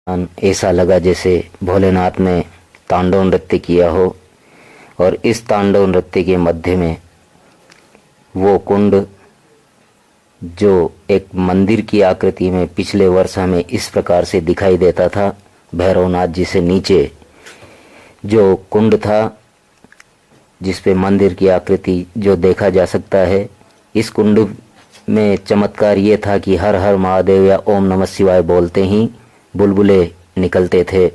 ऐसा लगा जैसे भोलेनाथ ने तांडव नृत्य किया हो। और इस तांडव नृत्य के मध्य में वो कुंड जो एक मंदिर की आकृति में पिछले वर्ष हमें इस प्रकार से दिखाई देता था, भैरवनाथ जी से नीचे जो कुंड था जिस पे मंदिर की आकृति जो देखा जा सकता है, इस कुंड में चमत्कार ये था कि हर हर महादेव या ओम नमः शिवाय बोलते ही बुलबुले निकलते थे।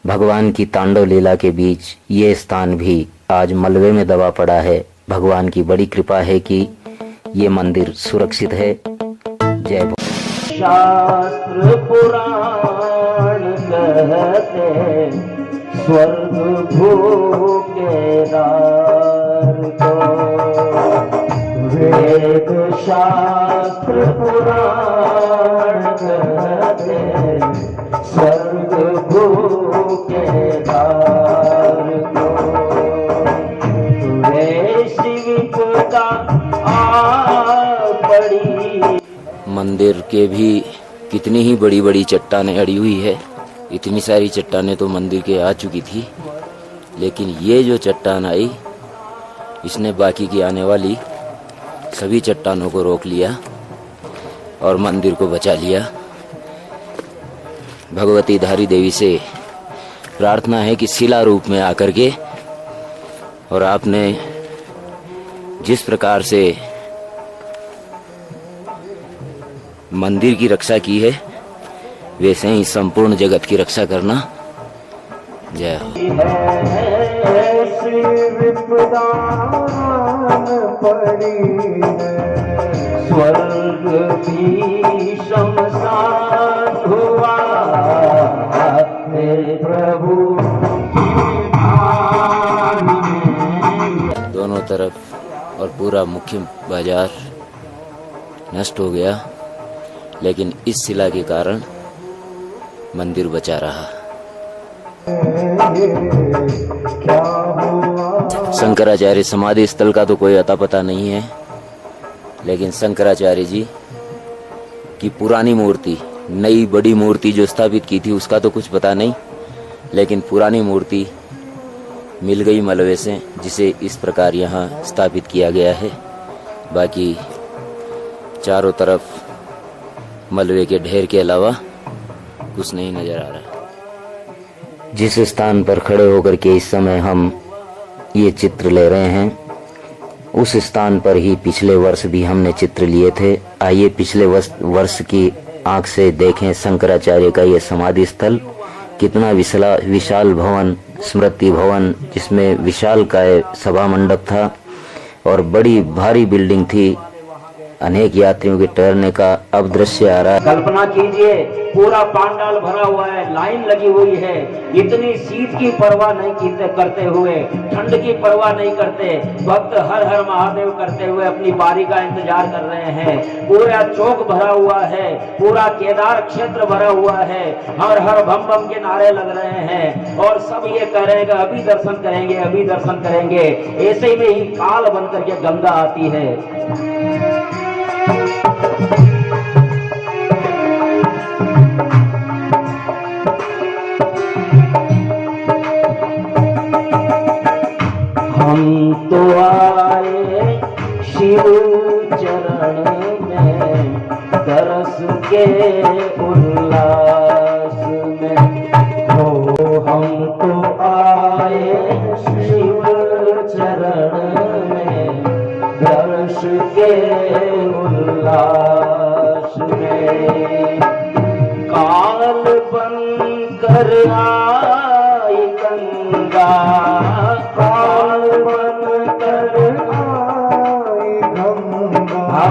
भगवान की तांडव लीला के बीच ये स्थान भी आज मलबे में दबा पड़ा है। भगवान की बड़ी कृपा है कि ये मंदिर सुरक्षित है। जय भो। शास्त्र पुराण कहते स्वर्ग भू केदार को, वेद शास्त्र पुराण कहते स्वर्ग भू केदार को, वैश्विकता आ पड़ी। मंदिर के भी कितनी ही बड़ी बड़ी चट्टानें अड़ी हुई है। इतनी सारी चट्टानें तो मंदिर के आ चुकी थी, लेकिन ये जो चट्टान आई इसने बाकी की आने वाली सभी चट्टानों को रोक लिया और मंदिर को बचा लिया। भगवती धारी देवी से प्रार्थना है कि शिला रूप में आकर के और आपने जिस प्रकार से मंदिर की रक्षा की है वैसे ही संपूर्ण जगत की रक्षा करना। जय हो। स्वर्ग भी शमशान हुआ मेरे प्रभु। दोनों तरफ और पूरा मुख्य बाजार नष्ट हो गया, लेकिन इस शिला के कारण मंदिर बचा रहा। शंकराचार्य समाधि स्थल का तो कोई अता पता नहीं है, लेकिन शंकराचार्य जी की पुरानी मूर्ति, नई बड़ी मूर्ति जो स्थापित की थी उसका तो कुछ पता नहीं, लेकिन पुरानी मूर्ति मिल गई मलबे से, जिसे इस प्रकार यहाँ स्थापित किया गया है। बाकी चारों तरफ मलबे के ढेर के अलावा कुछ नहीं नजर आ रहा। जिस स्थान पर खड़े होकर के इस समय हम ये चित्र ले रहे हैं, उस स्थान पर ही पिछले वर्ष भी हमने चित्र लिए थे। आइए पिछले वर्ष की आंख से देखें शंकराचार्य का ये समाधि स्थल। कितना विशाल भवन, स्मृति भवन, जिसमें विशाल काय सभा मंडप था और बड़ी भारी बिल्डिंग थी। अनेक यात्रियों के ठहरने का अब दृश्य आ रहा है। कल्पना कीजिए, पूरा पांडाल भरा हुआ है, लाइन लगी हुई है। इतनी शीत की परवाह नहीं करते हुए, ठंड की परवाह नहीं करते, भक्त हर हर महादेव करते हुए अपनी बारी का इंतजार कर रहे हैं। पूरा चौक भरा हुआ है, पूरा केदार क्षेत्र भरा हुआ है। हर हर भम भम के नारे लग रहे हैं और सब ये कह रहे हैं अभी दर्शन करेंगे, अभी दर्शन करेंगे। ऐसे में ही काल बन करके गंगा आती है। हम तो आए शिव चरण में, तरस के उल्लास में हो। हम तो आए शिव चरण में, तरस के उल्लास में। काल बन कर आई गंगा, काल बन कर आई गंगा,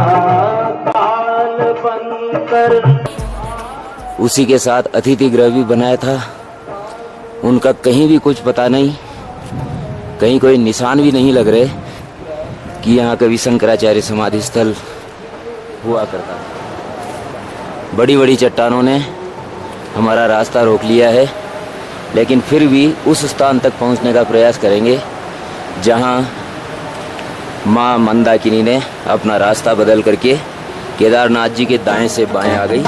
काल बन कर। उसी के साथ अतिथि गृह भी बनाया था। उनका कहीं भी कुछ पता नहीं, कहीं कोई निशान भी नहीं लग रहे कि यहाँ कभी शंकराचार्य समाधि स्थल हुआ करता। बड़ी बड़ी चट्टानों ने हमारा रास्ता रोक लिया है, लेकिन फिर भी उस स्थान तक पहुँचने का प्रयास करेंगे जहाँ माँ मंदाकिनी ने अपना रास्ता बदल करके केदारनाथ जी के दाएं से बाएं आ गई।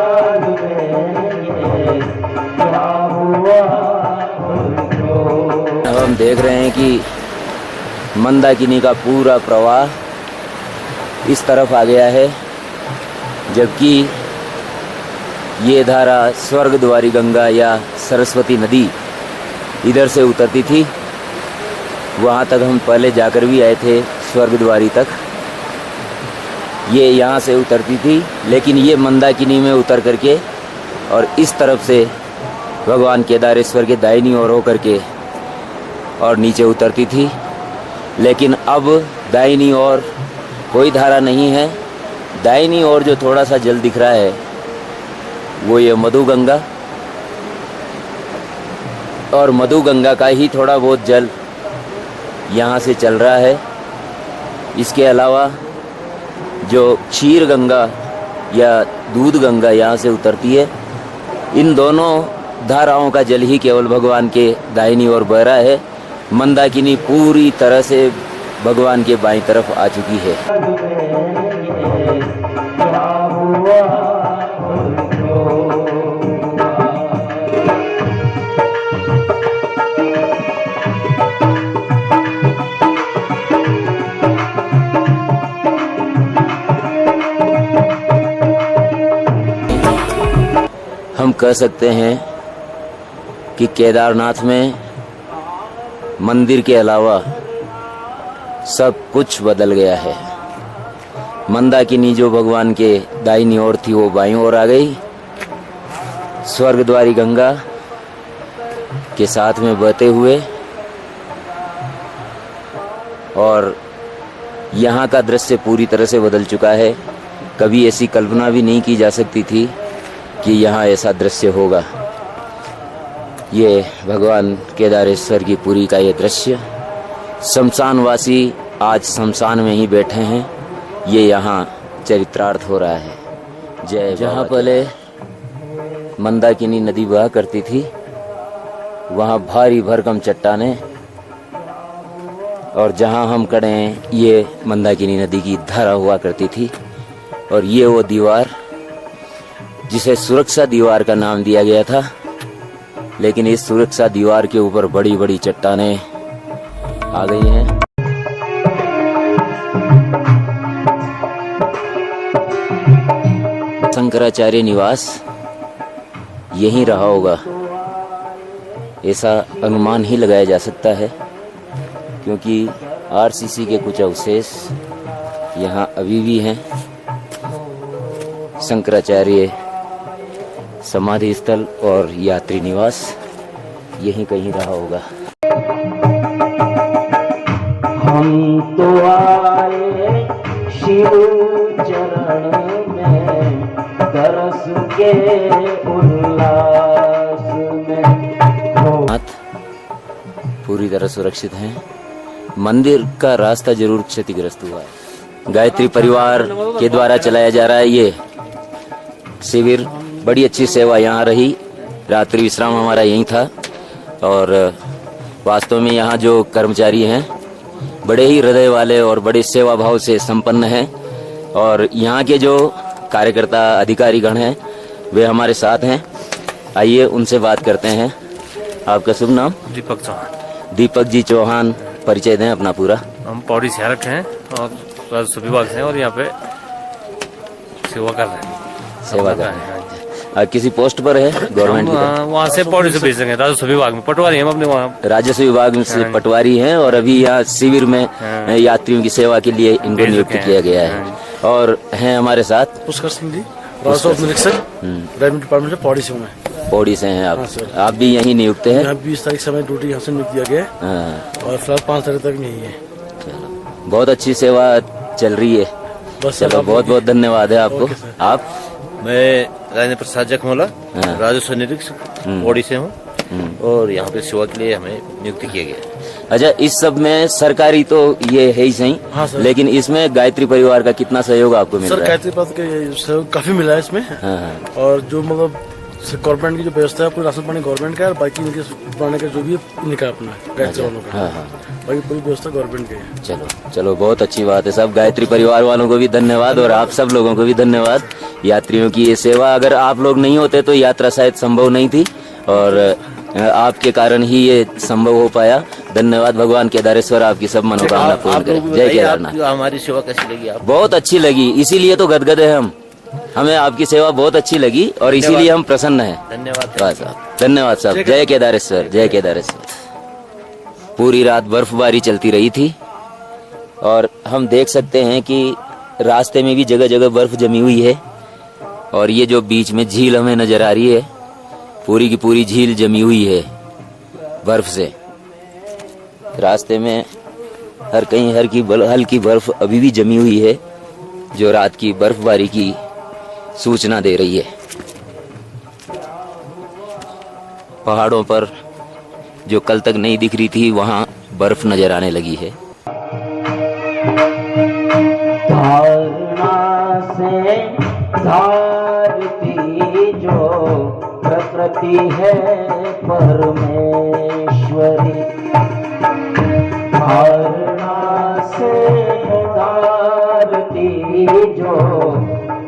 देख रहे हैं कि मंदाकिनी का पूरा प्रवाह इस तरफ आ गया है, जबकि ये धारा स्वर्गद्वारी गंगा या सरस्वती नदी इधर से उतरती थी। वहाँ तक हम पहले जाकर भी आए थे, स्वर्गद्वारी तक। ये यहाँ से उतरती थी, लेकिन ये मंदाकिनी में उतर करके और इस तरफ से भगवान केदारेश्वर के दाहिनी ओर होकर के और नीचे उतरती थी। लेकिन अब दाहिनी ओर कोई धारा नहीं है। दाहिनी ओर जो थोड़ा सा जल दिख रहा है वो ये मधु गंगा, और मधु गंगा का ही थोड़ा बहुत जल यहाँ से चल रहा है। इसके अलावा जो क्षीर गंगा या दूध गंगा यहाँ से उतरती है, इन दोनों धाराओं का जल ही केवल भगवान के दाहिनी ओर बह रहा है। मंदाकिनी पूरी तरह से भगवान के बाईं तरफ आ चुकी है। हम कह सकते हैं कि केदारनाथ में मंदिर के अलावा सब कुछ बदल गया है। मंदाकिनी जो भगवान के दाहिनी ओर थी वो बाईं ओर आ गई। स्वर्गद्वारी गंगा के साथ में बहते हुए, और यहाँ का दृश्य पूरी तरह से बदल चुका है। कभी ऐसी कल्पना भी नहीं की जा सकती थी कि यहाँ ऐसा दृश्य होगा। ये भगवान केदारेश्वर की पुरी का ये दृश्य, शमशानवासी आज शमशान में ही बैठे हैं। ये यहाँ चरित्रार्थ हो रहा है। जय। जहाँ पहले मंदाकिनी नदी बहा करती थी वहाँ भारी भरकम चट्टानें, और जहाँ हम खड़े हैं ये मंदाकिनी नदी की धारा हुआ करती थी। और ये वो दीवार जिसे सुरक्षा दीवार का नाम दिया गया था, लेकिन इस सुरक्षा दीवार के ऊपर बड़ी बड़ी चट्टानें आ गई हैं। शंकराचार्य निवास यहीं रहा होगा, ऐसा अनुमान ही लगाया जा सकता है, क्योंकि आरसीसी के कुछ अवशेष यहाँ अभी भी हैं। शंकराचार्य समाधि स्थल और यात्री निवास यहीं कहीं रहा होगा। हम तो आए शिव चरण में, दरस के उल्लास में। हाथ पूरी तरह सुरक्षित हैं। मंदिर का रास्ता जरूर क्षतिग्रस्त हुआ है। गायत्री परिवार के द्वारा चलाया जा रहा है ये शिविर। बड़ी अच्छी सेवा यहाँ रही। रात्रि विश्राम हमारा यहीं था, और वास्तव में यहाँ जो कर्मचारी हैं बड़े ही हृदय वाले और बड़े सेवा भाव से संपन्न हैं, और यहाँ के जो कार्यकर्ता अधिकारी गण हैं वे हमारे साथ हैं। आइए उनसे बात करते हैं। आपका शुभ नाम? दीपक चौहान। दीपक जी चौहान, परिचय दें अपना पूरा। हम पौड़ी से रखे हैं और राजस्व विभाग से हैं, और यहाँ पे सेवा कर रहे हैं। सेवा कर रहे हैं। किसी पोस्ट पर है गवर्नमेंट की? वहाँ से पौड़ी से भेज देंगे राजस्व विभाग में। पटवारी हम अपने वहाँ राजस्व विभाग में से पटवारी हैं, और अभी यहाँ शिविर में यात्रियों की सेवा के लिए इनको नियुक्त किया गया है। और हैं हमारे साथ पुष्कर सिंह जी, राजस्व निरीक्षक, रेवेन्यू डिपार्टमेंट से पौड़ी से हूँ मैं। पौड़ी से हैं आप? हाँ सर। आप भी यहीं नियुक्त हैं? यहाँ 20 तारीख से हमें ड्यूटी यहाँ से नियुक्त किया गया है। हाँ। और फिलहाल 5 तारीख तक यही है। चलो, बहुत अच्छी सेवा चल रही है। बस चलो, बहुत बहुत धन्यवाद है आपको। आप? मैं राजेंद्र प्रसाद जखमोला, हाँ। राजस्व निरीक्षक पौड़ी से हूँ, और यहाँ पे सेवा के लिए हमें नियुक्त किया गया। अच्छा, इस सब में सरकारी तो ये है ही सही, हाँ सर। लेकिन इसमें गायत्री परिवार का कितना सहयोग आपको मिल सर रहा है? गायत्री पथ के सहयोग काफी मिला है इसमें। हाँ, हाँ। और जो मतलब गवर्नमेंट की जो व्यवस्था है, पूरी राशन पानी गवर्नमेंट का है, और बाकी इनके बनाने का जो भी इनका अपना गायत्री वालों का। हाँ, हाँ। बाकी पूरी व्यवस्था गवर्नमेंट की है। चलो चलो, बहुत अच्छी बात है। सब गायत्री परिवार वालों को भी धन्यवाद, और आप सब लोगों को भी धन्यवाद। यात्रियों की ये सेवा, अगर आप लोग नहीं होते तो यात्रा शायद संभव नहीं थी, और आपके कारण ही ये संभव हो पाया। धन्यवाद भगवान केदारेश्वर, आपकी सब मनोकामना पूर्ण आप करें। लोग जय बताइए, केदारनाथ। आपकी हमारी सेवा कैसी लगी आप? बहुत अच्छी लगी, इसीलिए तो गदगद है हम। हमें आपकी सेवा बहुत अच्छी लगी और इसीलिए हम प्रसन्न हैं। धन्यवाद। बस साहब, धन्यवाद साहब। जय केदारेश्वर, जय केदारेश्वर। पूरी रात बर्फबारी चलती रही थी और हम देख सकते हैं कि रास्ते में भी जगह जगह बर्फ जमी हुई है और ये जो बीच में झील हमें नजर आ रही है, पूरी की पूरी झील जमी हुई है बर्फ से। रास्ते में हर कहीं हल्की बर्फ अभी भी जमी हुई है, जो रात की बर्फबारी की सूचना दे रही है। पहाड़ों पर जो कल तक नहीं दिख रही थी, वहां बर्फ नजर आने लगी है। धारणा से धारती जो प्रकृति है परमेश्वरी, धारणा से धारती जो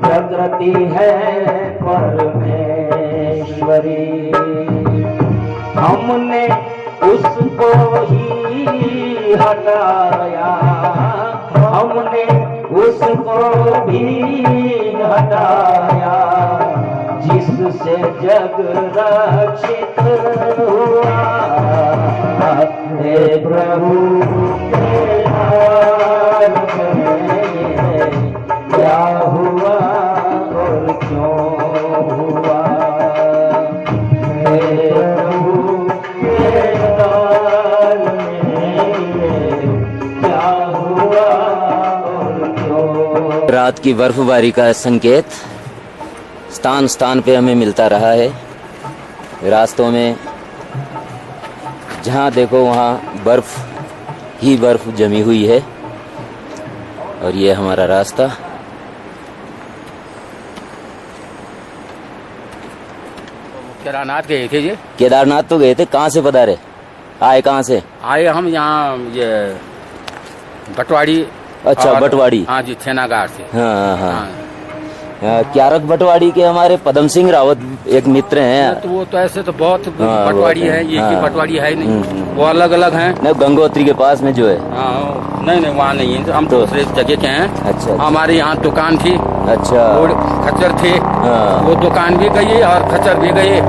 प्रकृति है परमेश्वरी, हमने उसको ही हटाया, हमने उसको भी हटाया, जिससे जग रक्षित हुआ। हे प्रभु के नाम में क्या हुआ और क्यों हुआ? हे प्रभु के नाम में क्या हुआ और क्यों? रात की बर्फबारी का संकेत स्थान स्थान पे हमें मिलता रहा है। रास्तों में जहाँ देखो वहाँ बर्फ ही बर्फ जमी हुई है और ये हमारा रास्ता। केदारनाथ गए थे जी। केदारनाथ तो गए थे, कहाँ से पधारे? आए कहाँ से? आए हम यहाँ ये बटवाड़ी। अच्छा, और- बटवाड़ी। हाँ जी, छेनागार से। हाँ हाँ हाँ। क्यारक बटवाड़ी के हमारे पदम सिंह रावत एक मित्र हैं। तो वो तो ऐसे तो बहुत हाँ, बटवाड़ी बहुत है, है। ये की हाँ। बटवाड़ी है नहीं, हम्म। वो अलग अलग हैं। नहीं, गंगोत्री के पास में जो है। हाँ, नहीं नहीं वहाँ नहीं है, हम तो- दूसरे जगह के हैं। अच्छा। हमारे यहाँ दुकान थी, अच्छा। वो खच्चर थे, हाँ। वो दुकान भी गई और खच्चर भी गए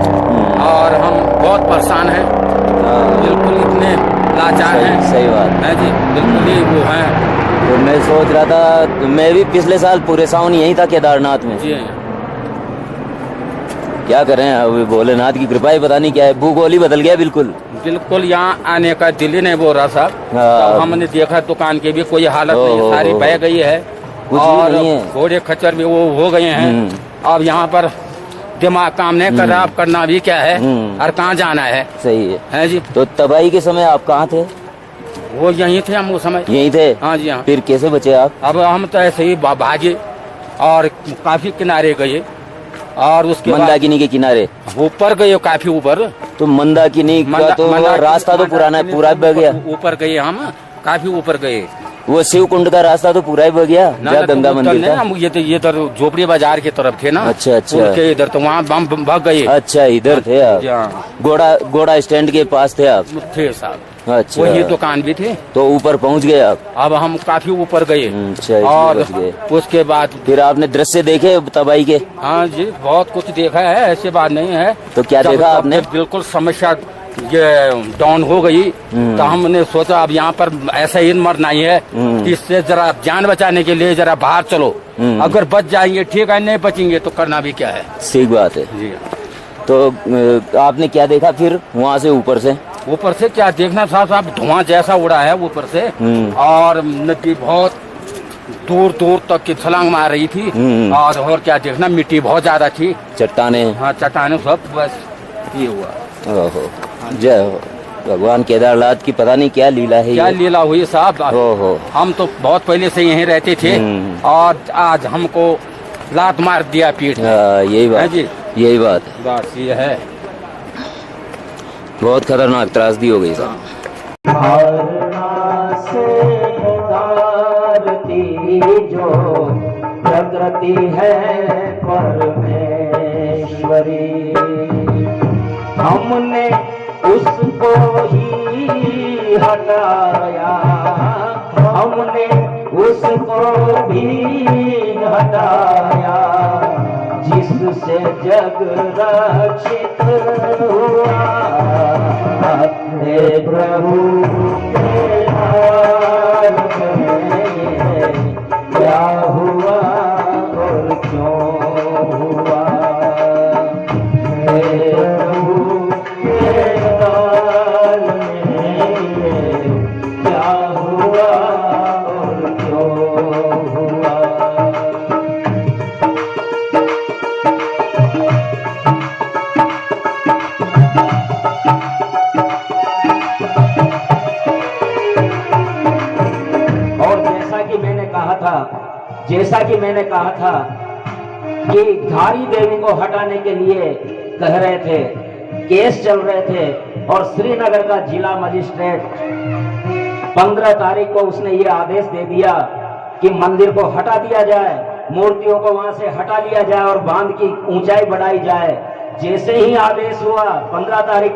और हम बहुत परेशान हैं, हाँ, बिल्कुल इतने लाचार हैं। सही बात। है जी, बिल्कुल ही वो हैं। तो मैं सोच रहा था, मैं भी पिछले साल पूरे सावन यहीं था केदारनाथ में। जी क्या करें, अब भोलेनाथ की कृपा ही पता नहीं क्या है, भूगोल ही बदल गया बिल्कुल। बिल्कुल, यहाँ आने का दिल ही नहीं बोल रहा साहब। हाँ। जब हमने देखा दुकान की भी कोई हालत ओ, नहीं, ओ, सारी ओ, बह गई है कुछ भी और नहीं है। घोड़े खच्चर भी वो हो गए हैं। अब यहाँ पर दिमाग काम नहीं कर रहा, अब करना भी क्या है और कहाँ जाना है सही है। जी। तो तबाही के समय आप कहाँ थे? वो यहीं थे हम उस समय। यहीं थे? हाँ जी हाँ। फिर कैसे बचे आप? अब हम तो ऐसे ही भागे और काफी किनारे गए और उसके बाद मंदाकिनी के किनारे। ऊपर गए, काफी ऊपर। तो मंदाकिनी का तो रास्ता तो पुराना है, पूरा बह गया। ऊपर गए हम, काफी ऊपर गए। वो शिव कुंड का रास्ता तो पूरा ही बह गया, जहाँ गंगा मंदिर था। हम ये इधर झोपड़ी बाजार की तरफ थे ना। अच्छा, अच्छा। उनके इधर तो वहाँ बम भाग गए। अच्छा, इधर थे आप? हाँ। घोड़ा स्टैंड के पास थे आप? थे साहब। अच्छा। वही दुकान भी थे। तो ऊपर पहुंच गए आप? अब हम काफी ऊपर गए अच्छा, इसलिए और बच गए। उसके बाद फिर आपने दृश्य देखे तबाही के? हाँ जी, बहुत कुछ देखा है, ऐसी बात नहीं है। तो क्या जब- देखा जब आपने? बिल्कुल समस्या ये डाउन हो गई तो हमने सोचा अब यहाँ पर ऐसा ही मरना ही है, इससे जरा जान बचाने के लिए जरा बाहर चलो। अगर बच जाएंगे ठीक है, नहीं बचेंगे तो करना भी क्या है। सही बात है। जी, तो आपने क्या देखा फिर वहाँ से ऊपर से? ऊपर से क्या देखना साहब, धुआं जैसा उड़ा है ऊपर से और नदी बहुत दूर दूर तक की छलांग मार रही थी और क्या देखना, मिट्टी बहुत ज्यादा थी, चट्टाने। हाँ चट्टाने सब, बस ये हुआ। ओहो, जय हो भगवान केदारनाथ की, पता नहीं क्या लीला है क्या ये। लीला हुई साहब। ओहो। हम तो बहुत पहले से यहीं रहते थे और आज हमको लात मार दिया पीठ में। यही है बात, जी। यही बात है। बस ये है। बहुत खतरनाक त्रासदी हो गई साहब। धारणा से धारती जो प्रकृति है परमेश्वरी, हमने उसको ही हटाया, हमने उसको भी हटाया, जिससे जग रक्षित हुआ। हे प्रभु के हाल में क्या हुआ और क्यों हुआ। हे प्रभु के हाल में क्या हुआ और क्यों हुआ। जैसा कि मैंने कहा था कि धारी देवी को हटाने के लिए कह रहे थे, केस चल रहे थे, और श्रीनगर का जिला मजिस्ट्रेट 15 तारीख को उसने ये आदेश दे दिया कि मंदिर को हटा दिया जाए, मूर्तियों को वहां से हटा लिया जाए और बांध की ऊंचाई बढ़ाई जाए। जैसे ही आदेश हुआ 15 तारीख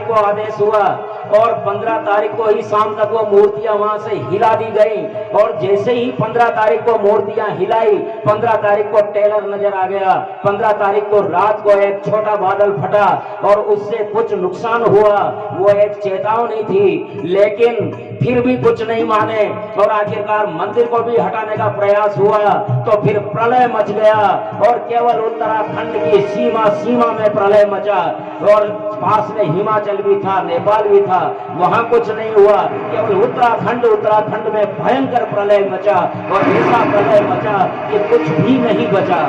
को आदेश हुआ और 15 तारीख को ही शाम तक वो मूर्तियां वहां से हिला दी गई। और जैसे ही 15 तारीख को मूर्तियां हिलाई, 15 तारीख को टेलर नजर आ गया। 15 तारीख को रात को एक छोटा बादल फटा और उससे कुछ नुकसान हुआ। वो एक चेतावनी थी, लेकिन फिर भी कुछ नहीं माने और आखिरकार मंदिर को भी हटाने का प्रयास हुआ। तो फिर प्रलय मच गया और केवल उत्तराखंड की सीमा में प्रलय मचा। और पास में हिमाचल भी था, नेपाल भी था, वहां कुछ नहीं हुआ। केवल उत्तराखंड में भयंकर प्रलय मचा और ऐसा प्रलय मचा कि कुछ भी नहीं बचा।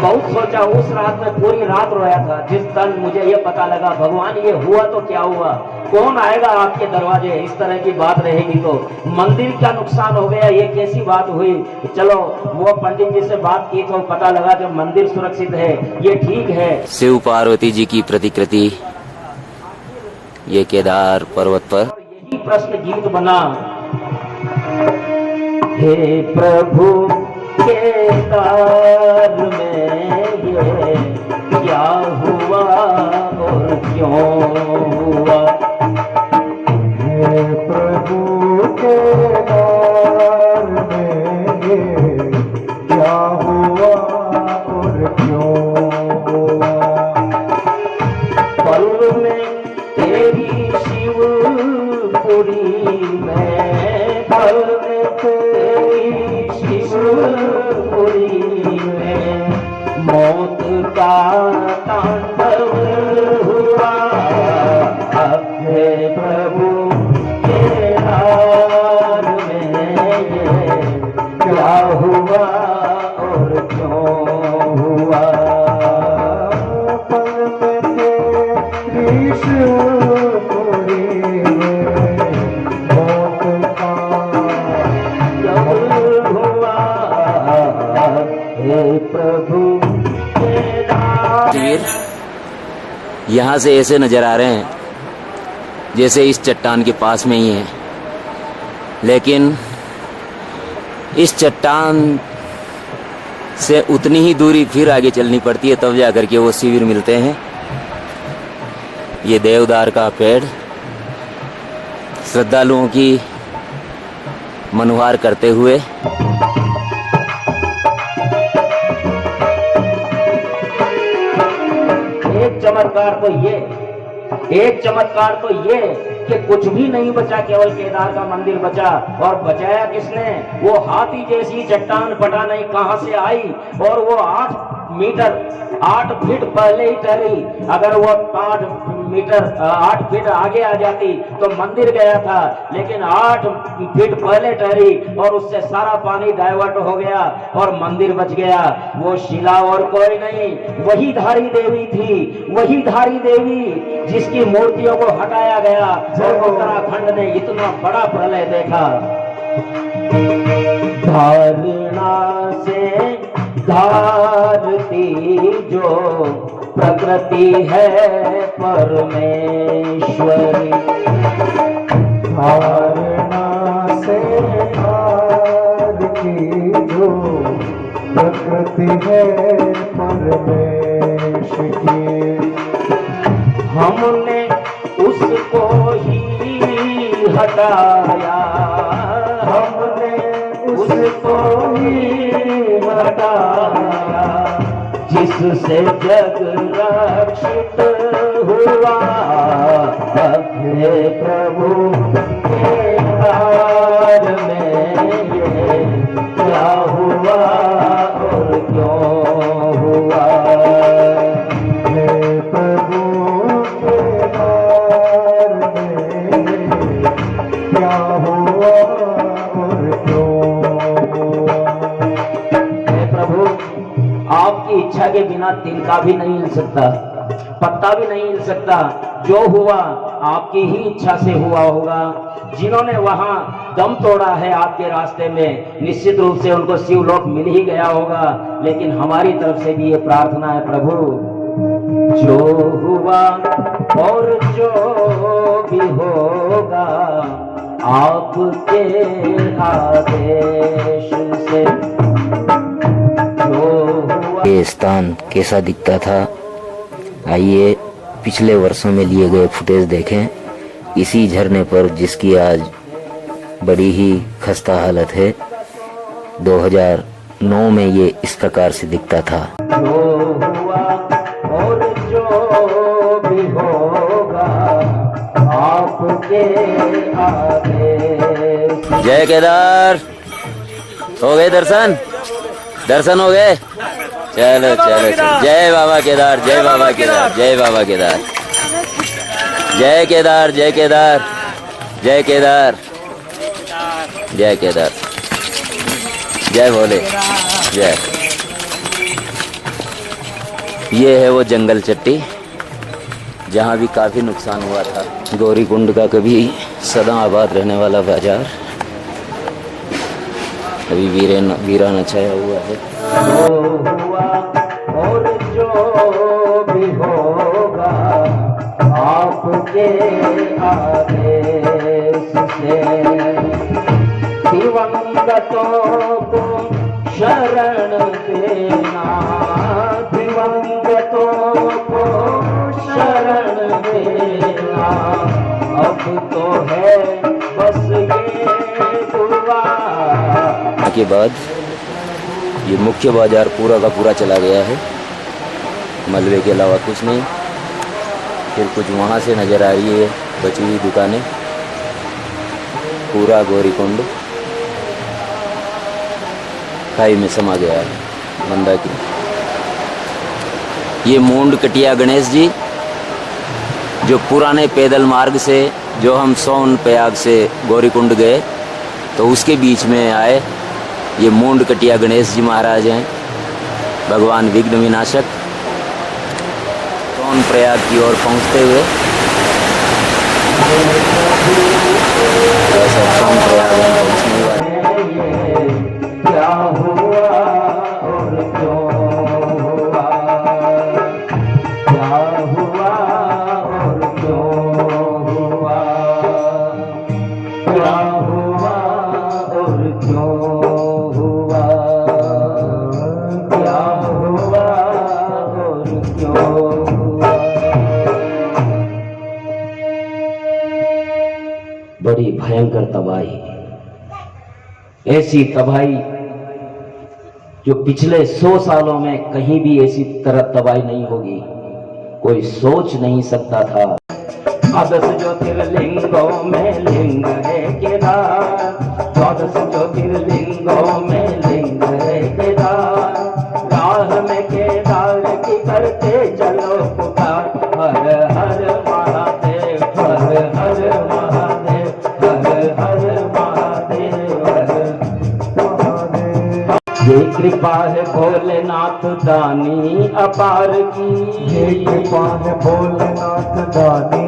बहुत सोचा, उस रात में पूरी रात रोया था। जिस दिन मुझे ये पता लगा भगवान ये हुआ तो क्या हुआ, कौन आएगा आपके दरवाजे, इस तरह की बात रहेगी तो मंदिर का नुकसान हो गया, ये कैसी बात हुई। चलो वो पंडित जी से बात की तो पता लगा कि मंदिर सुरक्षित है, ये ठीक है। शिव पार्वती जी की प्रतिकृति ये केदार पर्वत पर। यही प्रश्न गीत बना, हे प्रभु केदार में ये क्या हुआ और क्यों हुआ। हे प्रभु केदार में ये क्या हुआ और क्यों हुआ। पल में तेरी शिवपुरी में, पल में तेरी शिवपुरी में मौत का तांडव हुआ। हे प्रभु केदार में ये क्या हुआ और क्यों हुआ। पल में तेरी शिवपुरी में मौत का तांडव हुआ। हे प्रभु तस्वीर यहाँ से ऐसे नजर आ रहे हैं जैसे इस चट्टान के पास में ही है, लेकिन इस चट्टान से उतनी ही दूरी फिर आगे चलनी पड़ती है, तब जाकर के वो शिविर मिलते हैं। ये देवदार का पेड़ श्रद्धालुओं की मनोहार करते हुए एक चमत्कार तो ये कि कुछ भी नहीं बचा, केवल केदार का मंदिर बचा। और बचाया किसने? वो हाथी जैसी चट्टान पता नहीं कहां से आई और वो 8 फीट पहले ही ठहरी। अगर वो 8 फीट आगे आ जाती तो मंदिर गया था, लेकिन 8 फीट पहले ठहरी और उससे सारा पानी डाइवर्ट हो गया और मंदिर बच गया। वो शिला और कोई नहीं, वही धारी देवी थी, वही धारी देवी जिसकी मूर्तियों को हटाया गया और उत्तराखंड ने इतना बड़ा प्रलय देखा। धारणा से धारती जो प्रकृति है परमेश्वरी। धारणा से हार की जो प्रकृति है परमेश की, हमने उसको ही हटाया, हमने उसको ही हटाया, जिससे जग रक्षित हुआ। हे प्रभु के हार में ये क्या हुआ और क्यों हुआ। हे प्रभु के हार में क्या हुआ और क्यों हुआ। हे प्रभु, आपकी इच्छा के बिना तिनका भी नहीं हिल सकता, पत्ता भी नहीं हिल सकता। जो हुआ आपकी ही इच्छा से हुआ होगा। जिन्होंने वहां दम तोड़ा है आपके रास्ते में, निश्चित रूप से उनको शिवलोक मिल ही गया होगा। लेकिन हमारी तरफ से भी ये प्रार्थना है प्रभु, जो हुआ और जो भी होगा आपके आदेश से। जो हुआ ये स्थान कैसा दिखता था, आइए पिछले वर्षों में लिए गए फुटेज देखें। इसी झरने पर, जिसकी आज बड़ी ही खस्ता हालत है, 2009 में ये इस प्रकार से दिखता था। जो हुआ और जो भी होगा आपके आदेश। जय केदार, हो गए दर्शन? दर्शन हो गए? चलो चलो चलो, जय बाबा केदार, जय बाबा केदार, जय बाबा केदार, जय केदार, जय केदार, जय केदार, जय केदार, जय भोले, जय। ये है वो जंगल चट्टी जहाँ भी काफी नुकसान हुआ था। गौरी कुंड का कभी सदा आबाद रहने वाला बाजार अभी वीरान छाया हुआ है। जो हुआ और जो भी होगा आपके आदेश से। दिवंगतों को शरण देना, दिवंगतों को शरण देना, अब तो है बस ये दुआ। के बाद ये मुख्य बाजार पूरा का पूरा चला गया है, मलबे के अलावा कुछ नहीं। फिर कुछ वहाँ से नज़र आ रही है बची हुई दुकानें। पूरा गौरीकुंड खाई में समा गया है मंदाकिनी। ये मूंड कटिया गणेश जी जो पुराने पैदल मार्ग से, जो हम सोन प्रयाग से गौरीकुंड गए तो उसके बीच में आए, ये मूंड कटिया गणेश जी महाराज हैं, भगवान विघ्न विनाशक। सोन प्रयाग की ओर पहुंचते हुए सोन प्रयाग में पहुंचने वाले। क्या हुआ और क्यों हुआ, क्या हुआ और क्यों हुआ, क्या हुआ और क्यों हुआ, क्या हुआ और क्यों हुआ। बड़ी भयंकर तबाही, ऐसी तबाही जो पिछले 100 सालों में कहीं भी ऐसी तरह तबाही नहीं होगी, कोई सोच नहीं सकता था। 12 ज्योतिर्लिंगों में लिंग है केदार, 12 ज्योतिर्लिंगों में लिंग है केदार। राह में केदार की करते चलो पुकार, हर हर महादेव, हर हर महादेव, हर हर महादेव, हर ये कृपा है भोलेनाथ दानी अपार की, ये कृपा है भोलेनाथ दानी